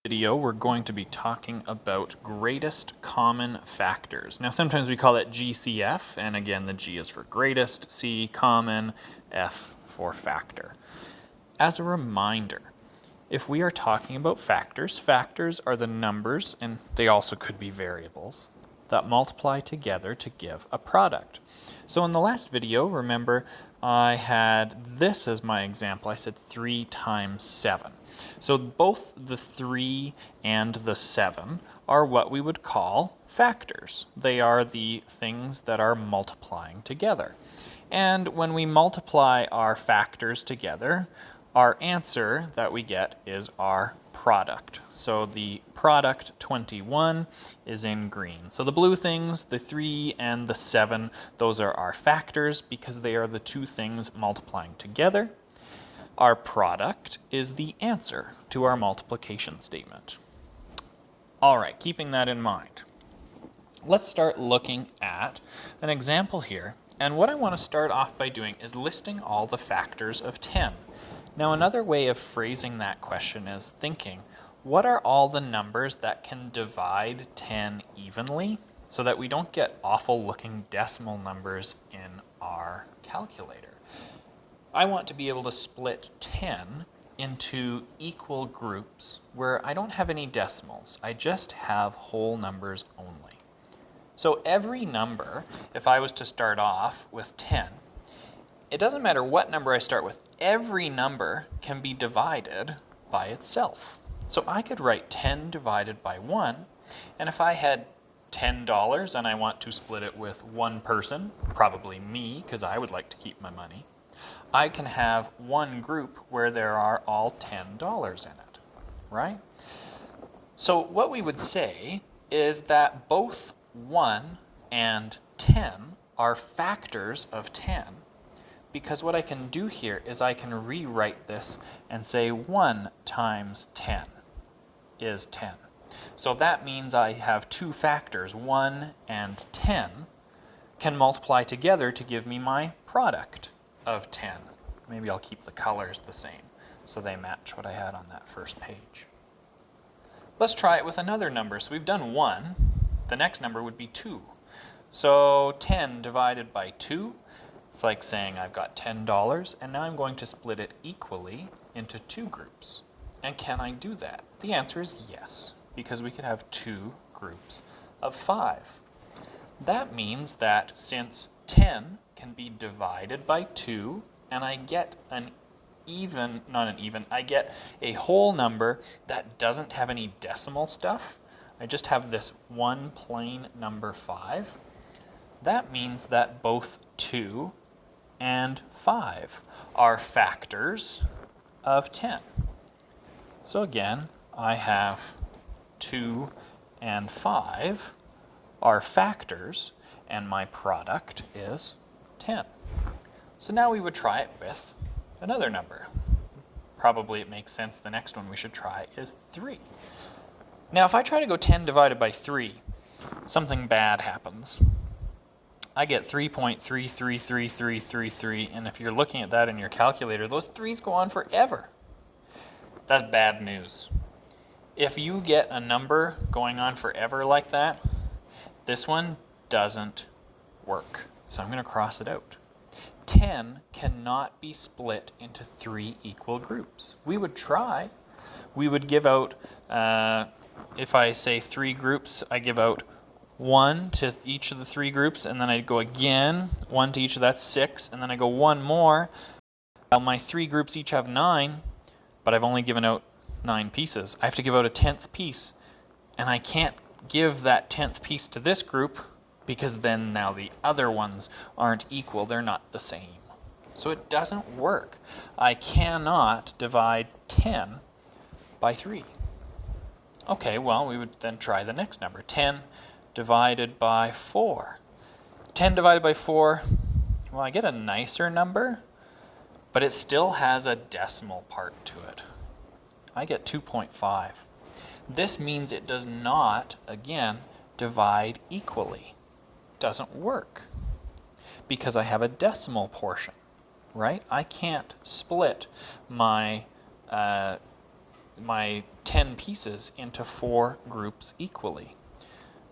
video, we're going to be talking about greatest common factors. Now, sometimes we call that GCF, and again, the G is for greatest, C common, F for factor. As a reminder, if we are talking about factors, factors are the numbers, and they also could be variables, that multiply together to give a product. So in the last video, remember, I had this as my example. I said 3 times 7. So both the 3 and the 7 are what we would call factors. They are the things that are multiplying together. And when we multiply our factors together, our answer that we get is our product. So the product 21 is in green. So the blue things, the 3 and the 7, those are our factors because they are the two things multiplying together. Our product is the answer to our multiplication statement. All right, keeping that in mind, let's start looking at an example here. And what I want to start off by doing is listing all the factors of 10. Now, another way of phrasing that question is thinking, what are all the numbers that can divide 10 evenly so that we don't get awful looking decimal numbers in our calculator? I want to be able to split 10 into equal groups where I don't have any decimals. I just have whole numbers only. So every number, if I was to start off with 10, it doesn't matter what number I start with, every number can be divided by itself. So I could write 10 divided by 1, and if I had $10 and I want to split it with one person, probably me, because I would like to keep my money, I can have one group where there are all $10 in it, right? So what we would say is that both 1 and 10 are factors of 10, because what I can do here is I can rewrite this and say 1 times 10 is 10. So that means I have two factors, 1 and 10, can multiply together to give me my product of 10. Maybe I'll keep the colors the same so they match what I had on that first page. Let's try it with another number. So we've done 1. The next number would be 2. So 10 divided by 2, it's like saying I've got $10, and now I'm going to split it equally into two groups. And can I do that? The answer is yes, because we could have two groups of 5. That means that since 10 can be divided by 2, and I get I get a whole number that doesn't have any decimal stuff, I just have this one plain number 5, that means that both 2 and 5 are factors of 10. So again, I have 2 and 5 are factors, and my product is 10. So now we would try it with another number. Probably it makes sense the next one we should try is 3. Now if I try to go 10 divided by 3, something bad happens. I get 3.333333, and if you're looking at that in your calculator, those 3's go on forever. That's bad news. If you get a number going on forever like that, this one doesn't work. So I'm going to cross it out. 10 cannot be split into 3 equal groups. We would try. We would give out, if I say 3 groups, I give out 1 to each of the 3 groups, and then I go again, 1 to each of that's 6, and then I go 1 more. Well, my 3 groups each have 9, but I've only given out 9 pieces. I have to give out a 10th piece, and I can't give that 10th piece to this group because then now the other ones aren't equal, they're not the same. So it doesn't work. I cannot divide 10 by 3. Okay, well, we would then try the next number, 10 divided by 4. 10 divided by 4, well, I get a nicer number, but it still has a decimal part to it. I get 2.5. This means it does not, again, divide equally. Doesn't work because I have a decimal portion, right? I can't split my my 10 pieces into 4 groups equally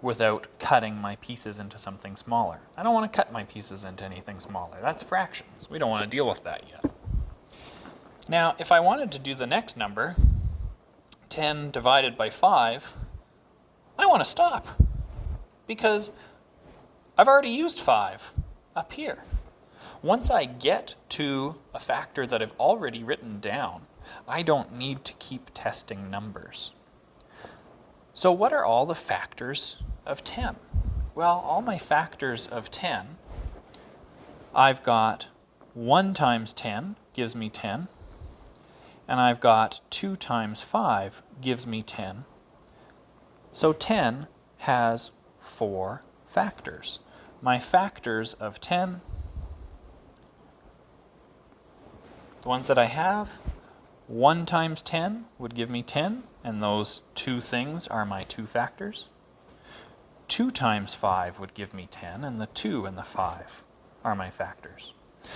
without cutting my pieces into something smaller. I don't want to cut my pieces into anything smaller. That's fractions. We don't want to deal with that yet. Now, if I wanted to do the next number, 10 divided by 5, I want to stop because I've already used 5 up here. Once I get to a factor that I've already written down, I don't need to keep testing numbers. So what are all the factors of 10? Well, all my factors of 10, I've got 1 times 10 gives me 10, and I've got 2 times 5 gives me 10. So 10 has 4 factors. My factors of 10, the ones that I have, 1 times 10 would give me 10, and those 2 things are my 2 factors. 2 times 5 would give me 10, and the 2 and the 5 are my factors.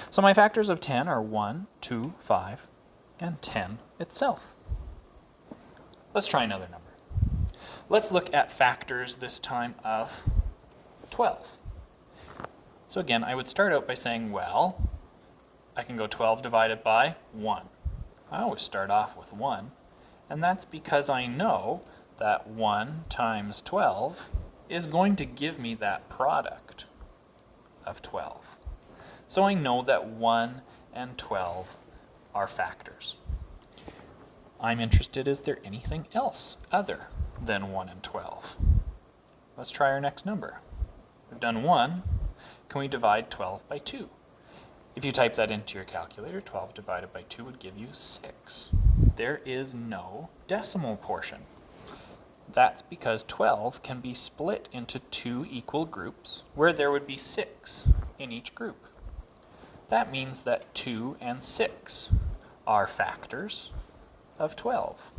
So my factors of 10 are 1, 2, 5, and 10 itself. Let's try another number. Let's look at factors this time of 12. So again, I would start out by saying, well, I can go 12 divided by 1. I always start off with 1, and that's because I know that 1 times 12 is going to give me that product of 12. So I know that 1 and 12 are factors. I'm interested, is there anything else other than 1 and 12? Let's try our next number. We've done 1. Can we divide 12 by 2? If you type that into your calculator, 12 divided by 2 would give you 6. There is no decimal portion. That's because 12 can be split into 2 equal groups where there would be 6 in each group. That means that 2 and 6 are factors of 12.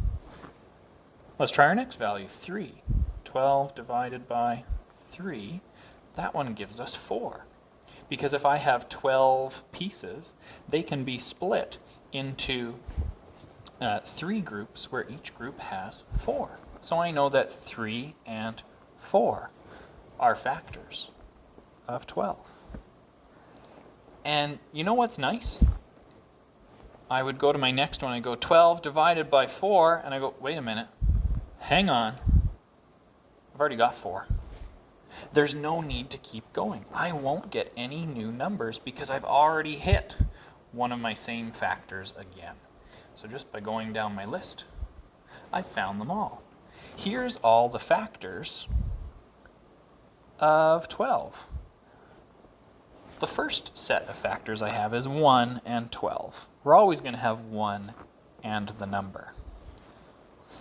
Let's try our next value, 3. 12 divided by 3, that one gives us 4. Because if I have 12 pieces, they can be split into 3 groups where each group has 4. So I know that 3 and 4 are factors of 12. And you know what's nice? I would go to my next one and go 12 divided by 4, and I go, wait a minute, hang on, I've already got 4. There's no need to keep going. I won't get any new numbers because I've already hit one of my same factors again. So just by going down my list, I've found them all. Here's all the factors of 12. The first set of factors I have is 1 and 12. We're always going to have 1 and the number.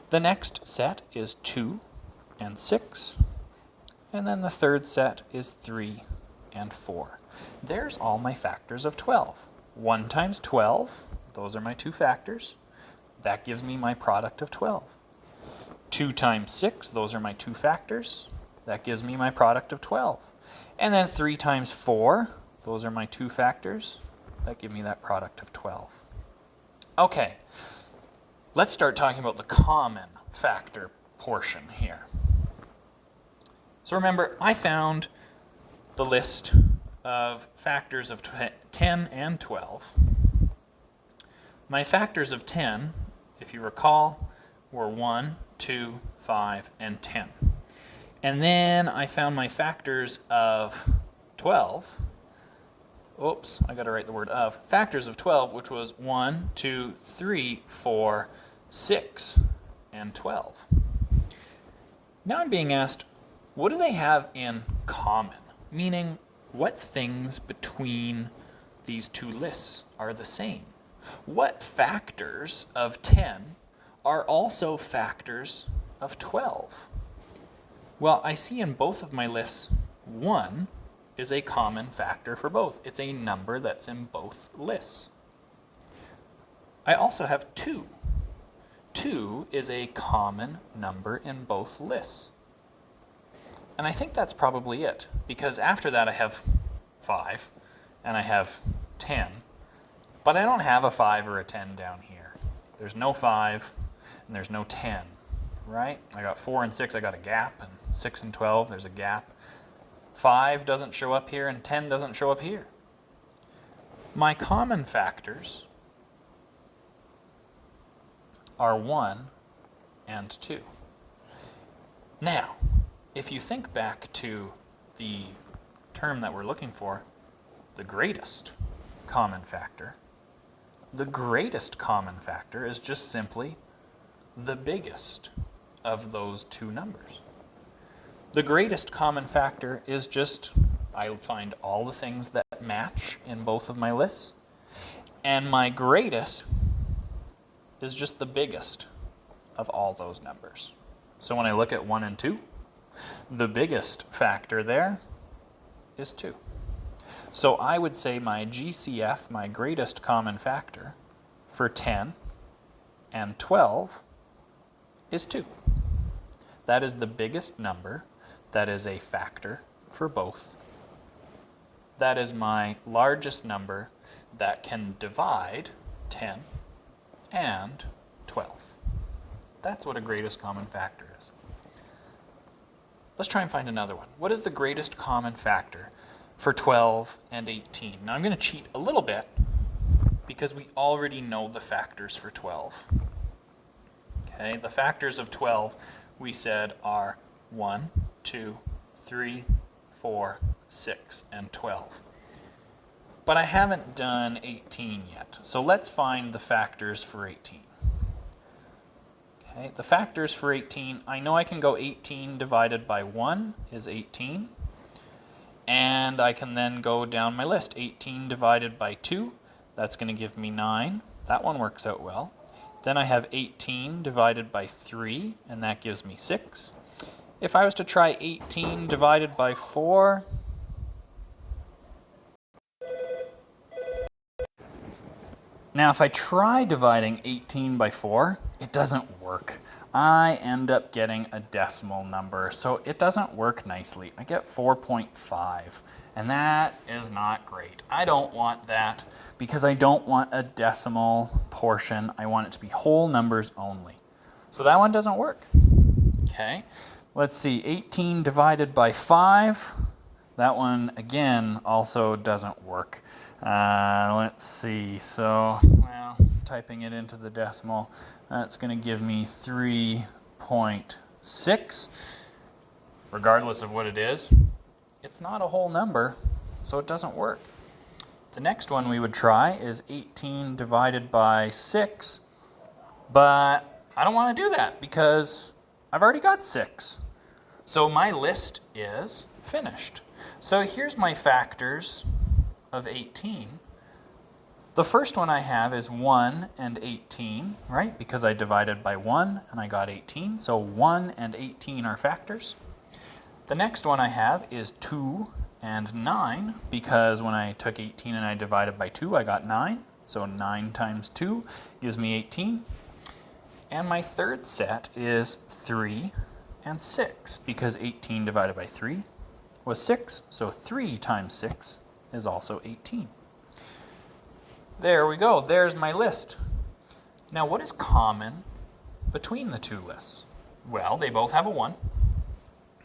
The next set is 2 and 6. And then the third set is 3 and 4. There's all my factors of 12. 1 times 12, those are my 2 factors. That gives me my product of 12. 2 times 6, those are my 2 factors. That gives me my product of 12. And then 3 times 4, those are my 2 factors. That give me that product of 12. Okay, let's start talking about the common factor portion here. So remember, I found the list of factors of 10 and 12. My factors of 10, if you recall, were 1, 2, 5, and 10. And then I found my factors of 12. Oops, I got to write the word of. Factors of 12, which was 1, 2, 3, 4, 6, and 12. Now I'm being asked, what do they have in common? Meaning, what things between these 2 lists are the same? What factors of 10 are also factors of 12? Well, I see in both of my lists, 1 is a common factor for both. It's a number that's in both lists. I also have 2. 2 is a common number in both lists. And I think that's probably it, because after that I have 5 and I have 10, but I don't have a 5 or a 10 down here. There's no 5, and there's no 10, right? I got 4 and 6, I got a gap, and 6 and 12, there's a gap. 5 doesn't show up here, and 10 doesn't show up here. My common factors are 1 and 2. Now, if you think back to the term that we're looking for, the greatest common factor, the greatest common factor is just simply the biggest of those two numbers. The greatest common factor is just, I'll find all the things that match in both of my lists, and my greatest is just the biggest of all those numbers. So when I look at 1 and 2, the biggest factor there is 2. So I would say my GCF, my greatest common factor, for 10 and 12 is 2. That is the biggest number that is a factor for both. That is my largest number that can divide 10 and 12. That's what a greatest common factor is. Let's try and find another one. What is the greatest common factor for 12 and 18? Now I'm going to cheat a little bit because we already know the factors for 12. Okay, the factors of 12 we said are 1, 2, 3, 4, 6, and 12. But I haven't done 18 yet, so let's find the factors for 18. Okay, the factors for 18, I know I can go 18 divided by 1 is 18. And I can then go down my list. 18 divided by 2, that's going to give me 9. That one works out well. Then I have 18 divided by 3, and that gives me 6. If I was to try 18 divided by 4, now if I try dividing 18 by 4, it doesn't work. I end up getting a decimal number, so it doesn't work nicely. I get 4.5, and that is not great. I don't want that because I don't want a decimal portion. I want it to be whole numbers only. So that one doesn't work. Okay, let's see, 18 divided by 5. That one, again, also doesn't work. Let's see, so, well, typing it into the decimal, that's going to give me 3.6. Regardless of what it is, it's not a whole number, so it doesn't work. The next one we would try is 18 divided by 6, but I don't want to do that because I've already got 6. So my list is finished. So here's my factors of 18. The first one I have is 1 and 18, right? Because I divided by 1 and I got 18. So 1 and 18 are factors. The next one I have is 2 and 9, because when I took 18 and I divided by 2, I got 9. So 9 times 2 gives me 18. And my third set is 3 and 6, because 18 divided by 3 was 6. So 3 times 6 is also 18. There we go. There's my list. Now, what is common between the two lists? Well, they both have a 1.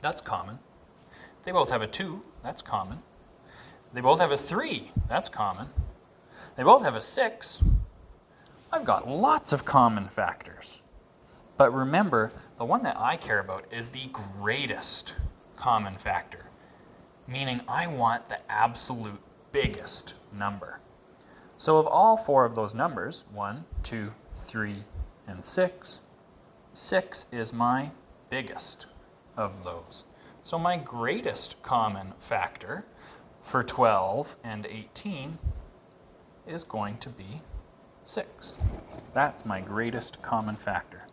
That's common. They both have a 2. That's common. They both have a 3. That's common. They both have a 6. I've got lots of common factors. But remember, the one that I care about is the greatest common factor, meaning I want the absolute biggest number. So of all 4 of those numbers, 1, 2, 3, and 6, 6 is my biggest of those. So my greatest common factor for 12 and 18 is going to be 6. That's my greatest common factor.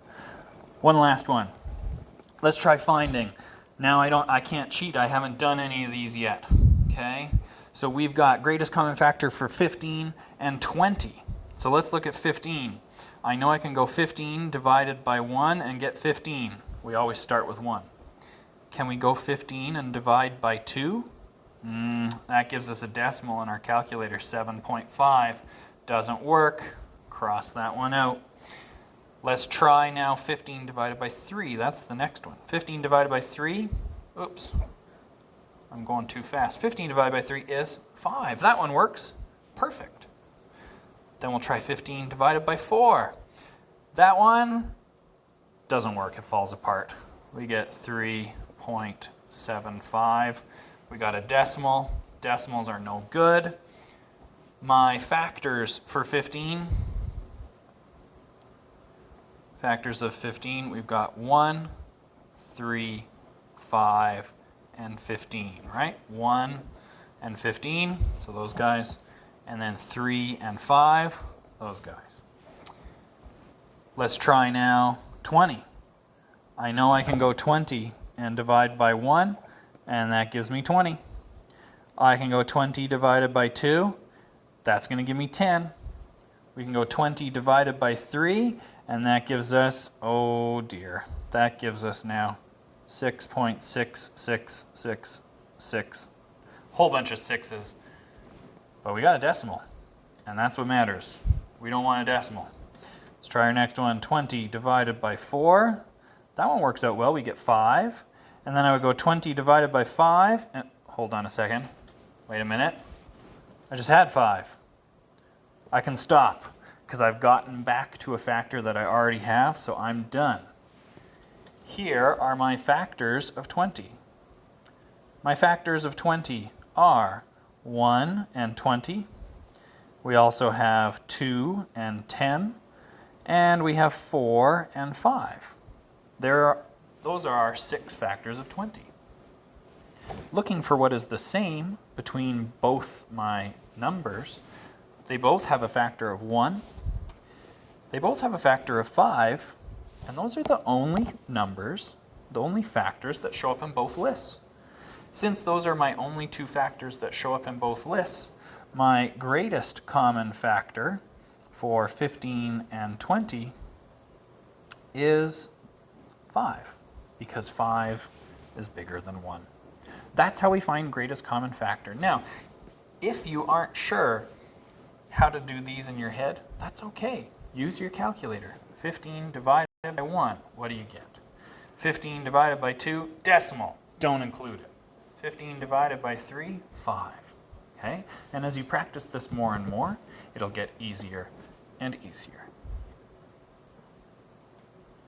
One last one. Let's try finding. Now I can't cheat. I haven't done any of these yet. Okay? So we've got greatest common factor for 15 and 20. So let's look at 15. I know I can go 15 divided by 1 and get 15. We always start with 1. Can we go 15 and divide by 2? That gives us a decimal in our calculator, 7.5. Doesn't work. Cross that one out. Let's try now 15 divided by 3. That's the next one. 15 divided by 3, oops, I'm going too fast. 15 divided by 3 is 5. That one works. Perfect. Then we'll try 15 divided by 4. That one doesn't work. It falls apart. We get 3.75. We got a decimal. Decimals are no good. My factors for 15, factors of 15, we've got 1, 3, 5, and 15, right? 1 and 15, so those guys. And then 3 and 5, those guys. Let's try now 20. I know I can go 20 and divide by 1, and that gives me 20. I can go 20 divided by 2, that's going to give me 10. We can go 20 divided by 3, and that gives us, oh dear, that gives us now 6.6666. Whole bunch of sixes. But we got a decimal, and that's what matters. We don't want a decimal. Let's try our next one. 20 divided by 4. That one works out well. We get 5. And then I would go 20 divided by 5. And hold on a second. Wait a minute. I just had 5. I can stop because I've gotten back to a factor that I already have, so I'm done. Here are my factors of 20. My factors of 20 are 1 and 20. We also have 2 and 10. And we have 4 and 5. Those are our 6 factors of 20. Looking for what is the same between both my numbers, they both have a factor of 1. They both have a factor of 5. And those are the only numbers, the only factors that show up in both lists. Since those are my only 2 factors that show up in both lists, my greatest common factor for 15 and 20 is 5, because 5 is bigger than 1. That's how we find greatest common factor. Now, if you aren't sure how to do these in your head, that's okay. Use your calculator. 15 divided by 1, what do you get? 15 divided by 2, decimal, don't include it. 15 divided by 3, 5. Okay? And as you practice this more and more, it'll get easier and easier.